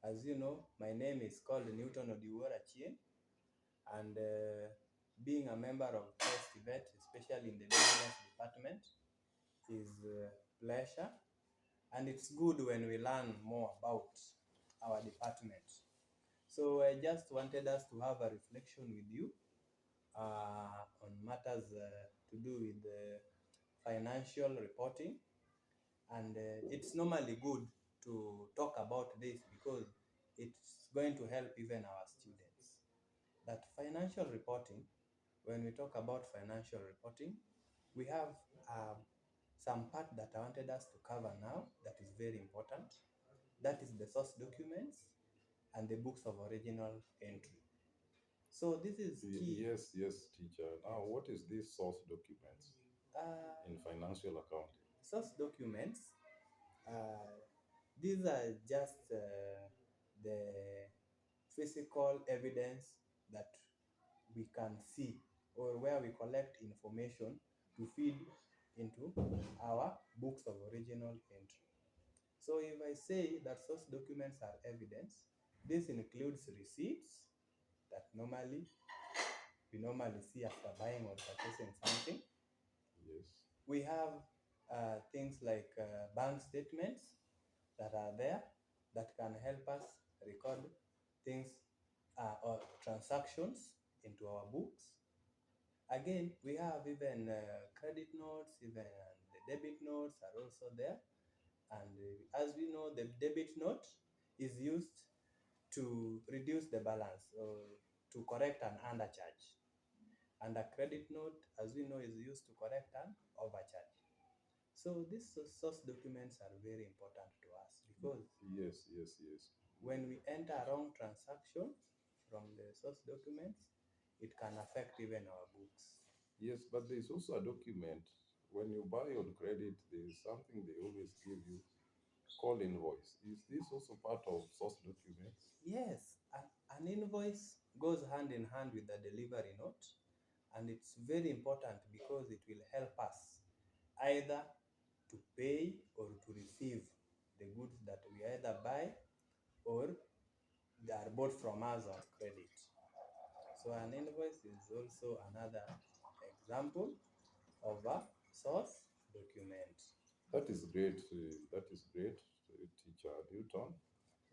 As you know, my name is called Newton Odiwuor Achien, and being a member of TVET, especially in the business department, is a pleasure, and it's good when we learn more about our department. So I just wanted us to have a reflection with you on matters to do with financial reporting, and it's normally good to talk about this because it's going to help even our students. That financial reporting, when we talk about financial reporting, we have um, some part that I wanted us to cover now that is very important. That is the source documents and the books of original entry. So this is key. Yes, yes, teacher. Now, what is this source documents in Uh, financial accounting? Source documents, uh, these are just the physical evidence that we can see, or where we collect information to feed into our books of original entry. So if I say that source documents are evidence, this includes receipts that we normally see after buying or purchasing something. Yes. We have things like bank statements that are there that can help us record things or transactions into our books. Again, we have even credit notes, even the debit notes are also there. And as we know, the debit note is used to reduce the balance or to correct an undercharge. And a credit note, as we know, is used to correct an overcharge. So these source documents are very important to us because Yes, yes, yes. when we enter a wrong transaction from the source documents, it can affect even our books. Yes, but there's also a document. When you buy on credit, there's something they always give you called invoice. Is this also part of source documents? Yes, an invoice goes hand in hand with the delivery note, and it's very important because it will help us either to pay or to receive the goods that we either buy or they are bought from us on credit. So an invoice is also another example of a source document. That is great. That is great, teacher Newton.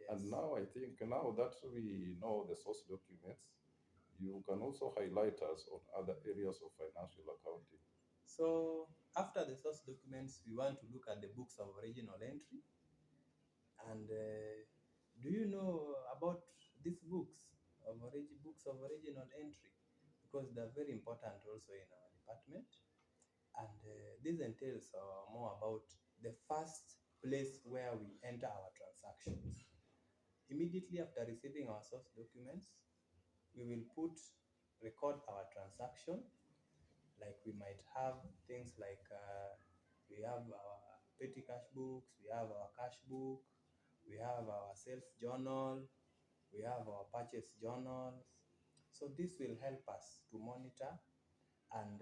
And Yes. now I think now that we know the source documents, you can also highlight us on other areas of financial accounting. So after the source documents, we want to look at the books of original entry. And do you know about these books of original entry? Because they're very important also in our department. And this entails more about the first place where we enter our transactions. Immediately after receiving our source documents, we will record our transaction. Like we might have things like we have our petty cash books, we have our cash book, we have our sales journal, we have our purchase journals. So this will help us to monitor and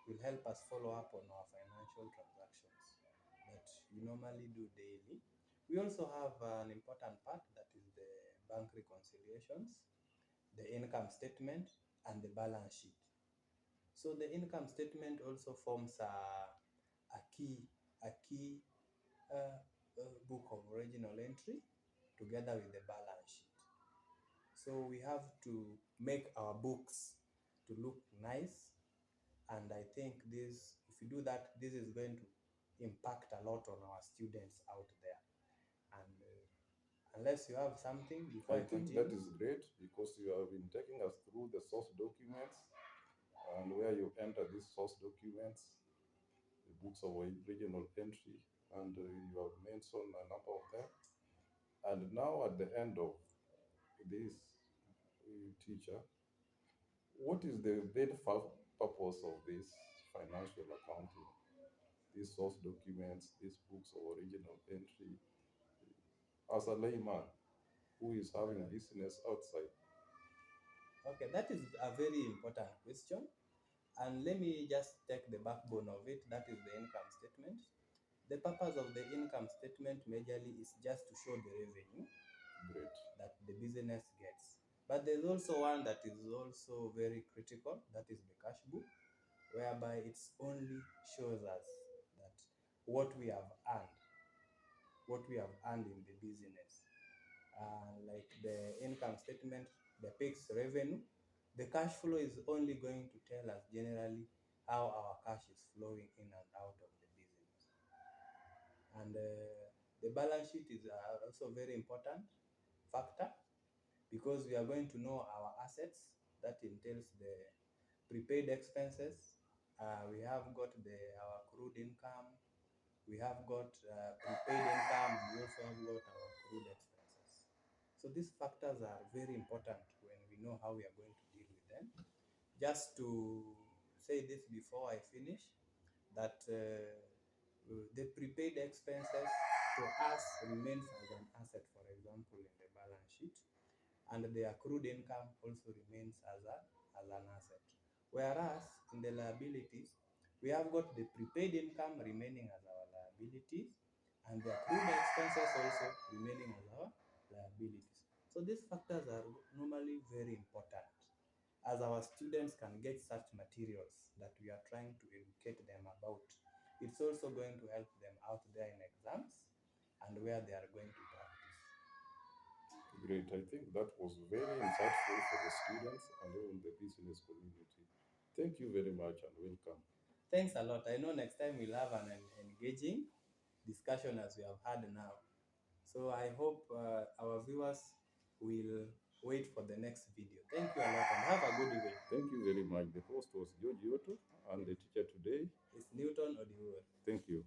will help us follow up on our financial transactions that we normally do daily. We also have an important part that is the bank reconciliations, the income statement, and the balance sheet. So the income statement also forms a key a key book of original entry together with the balance sheet. So we have to make our books to look nice, and I think this, if you do that, this is going to impact a lot on our students out there. And unless you have something before I I think that continue. is great because you have been taking us through the source documents and where you enter these source documents, the books of original entry, and you have mentioned a number of them. And now, at the end of this, teacher, what is the main purpose of this financial accounting? These source documents, these books of original entry, as a layman who is All having right. business outside. Okay, that is a very important question. And let me just take the backbone of it, that is the income statement. The purpose of the income statement majorly is just to show the revenue. Great. that the business gets. But there's also one that is also very critical, that is the cash book, whereby it's only shows us that what we have earned, what we have earned in the business. Like the income statement depicts revenue. The cash flow is only going to tell us generally how our cash is flowing in and out of the business. And the balance sheet is also a very important factor, because we are going to know our assets. That entails the prepaid expenses. We have got our accrued income. We have got prepaid income. We also have got our accrued expenses. So these factors are very important when we know how we are going to deal with them. Just to say this before I finish, that the prepaid expenses to us remains as an asset, for example, in the balance sheet, and the accrued income also remains as an asset. Whereas in the liabilities, we have got the prepaid income remaining as our liabilities, and the accrued expenses also remaining as our liabilities. So these factors are normally very important, as our students can get such materials that we are trying to educate them about. It's also going to help them out there in exams and where they are going to practice. Great. I think that was very insightful for the students and even the business community. Thank you very much and welcome. Thanks a lot. I know next time we'll have an engaging discussion as we have had now. So I hope our viewers will wait for the next video. Thank you a lot and have a good evening. Thank you very much. The host was George Yoto and the teacher today. It's Newton Odiwuor. Thank you.